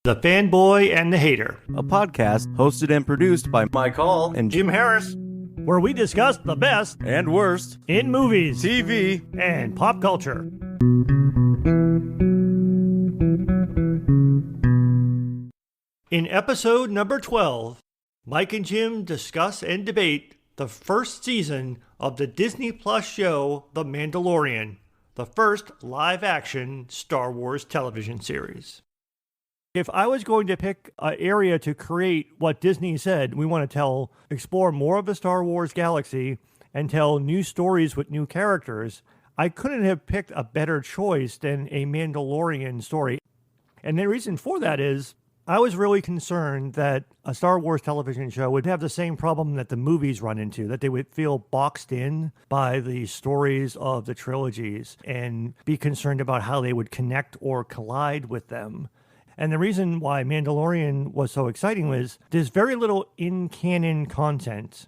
The Fanboy and the Hater, a podcast hosted and produced by Mike Hall and Jim Harris, where we discuss the best and worst in movies, TV, and pop culture. In episode number 12, Mike and Jim discuss and debate the first season of the Disney Plus show The Mandalorian, the first live-action Star Wars television series. If I was going to pick an area to create what Disney said, we want to explore more of the Star Wars galaxy and tell new stories with new characters, I couldn't have picked a better choice than a Mandalorian story. And the reason for that is I was really concerned that a Star Wars television show would have the same problem that the movies run into, that they would feel boxed in by the stories of the trilogies and be concerned about how they would connect or collide with them. And the reason why Mandalorian was so exciting was there's very little in-canon content.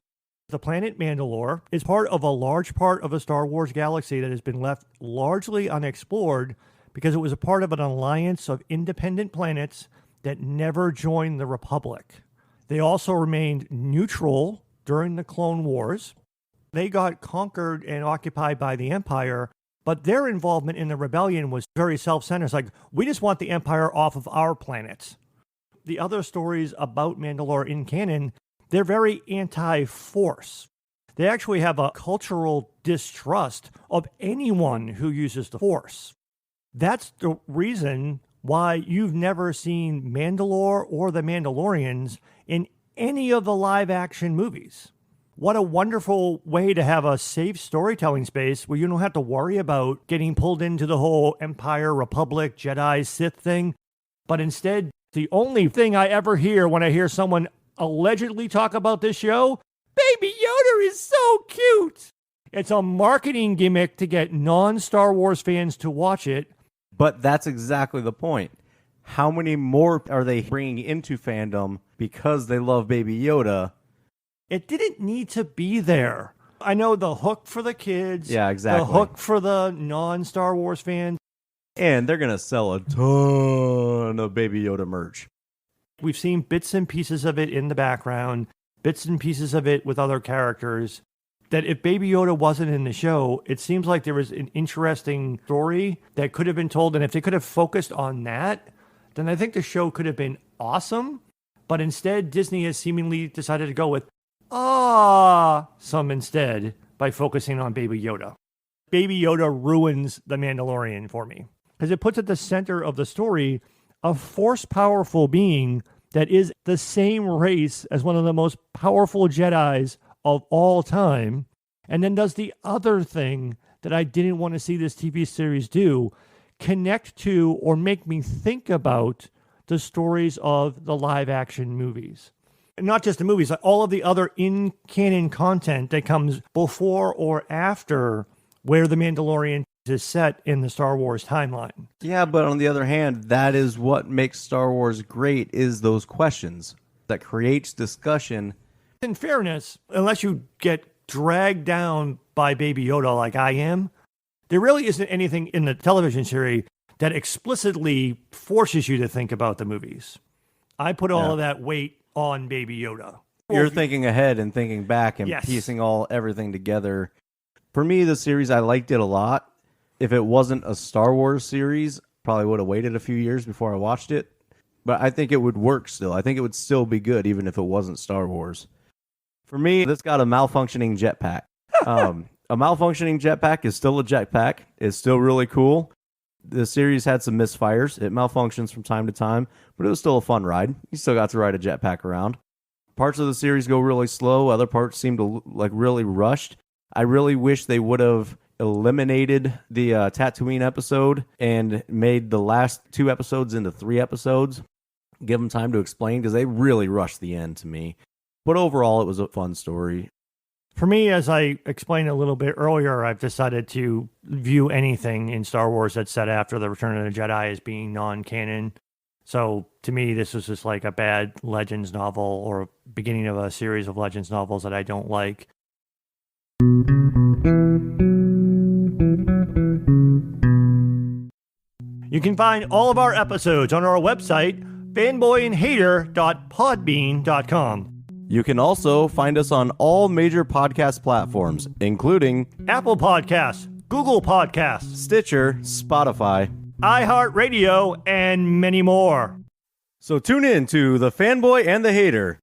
The planet Mandalore is part of a large part of a Star Wars galaxy that has been left largely unexplored because it was a part of an alliance of independent planets that never joined the Republic. They also remained neutral during the Clone Wars. They got conquered and occupied by the Empire, but their involvement in the rebellion was very self-centered. It's like, we just want the Empire off of our planet. The other stories about Mandalore in canon, they're very anti-Force. They actually have a cultural distrust of anyone who uses the Force. That's the reason why you've never seen Mandalore or the Mandalorians in any of the live-action movies. What a wonderful way to have a safe storytelling space where you don't have to worry about getting pulled into the whole Empire, Republic, Jedi, Sith thing. But instead, the only thing I ever hear when I hear someone allegedly talk about this show, Baby Yoda is so cute. It's a marketing gimmick to get non-Star Wars fans to watch it. But that's exactly the point. How many more are they bringing into fandom because they love Baby Yoda? It didn't need to be there. I know the hook for the kids. Yeah, exactly. The hook for the non-Star Wars fans. And they're going to sell a ton of Baby Yoda merch. We've seen bits and pieces of it in the background, bits and pieces of it with other characters, that if Baby Yoda wasn't in the show, it seems like there was an interesting story that could have been told. And if they could have focused on that, then I think the show could have been awesome. But instead, Disney has seemingly decided to go with some instead by focusing on Baby Yoda. Baby Yoda ruins The Mandalorian for me because it puts at the center of the story a force-powerful being that is the same race as one of the most powerful Jedis of all time, and then does the other thing that I didn't want to see this TV series do, connect to or make me think about the stories of the live-action movies. And not just the movies, like all of the other in-canon content that comes before or after where The Mandalorian is set in the Star Wars timeline. Yeah, but on the other hand, that is what makes Star Wars great, is those questions that creates discussion. In fairness, unless you get dragged down by Baby Yoda like I am, there really isn't anything in the television series that explicitly forces you to think about the movies. I put all of that weight on Baby Yoda. You're thinking ahead and thinking back and piecing everything together. For me, the series, I liked it a lot. If it wasn't a Star Wars series, probably would have waited a few years before I watched it. But I think it would work still. I think it would still be good, even if it wasn't Star Wars. For me, it's got a malfunctioning jetpack. A malfunctioning jetpack is still a jetpack. It's still really cool. The series had some misfires. It malfunctions from time to time, but it was still a fun ride. You still got to ride a jetpack around. Parts of the series go really slow. Other parts seem to like really rushed. I really wish they would have eliminated the Tatooine episode and made the last 2 episodes into 3 episodes. Give them time to explain because they really rushed the end to me. But overall, it was a fun story. For me, as I explained a little bit earlier, I've decided to view anything in Star Wars that's set after the Return of the Jedi as being non-canon. So to me, this was just like a bad Legends novel or beginning of a series of Legends novels that I don't like. You can find all of our episodes on our website, fanboyandhater.podbean.com. You can also find us on all major podcast platforms, including Apple Podcasts, Google Podcasts, Stitcher, Spotify, iHeartRadio, and many more. So tune in to The Fanboy and the Hater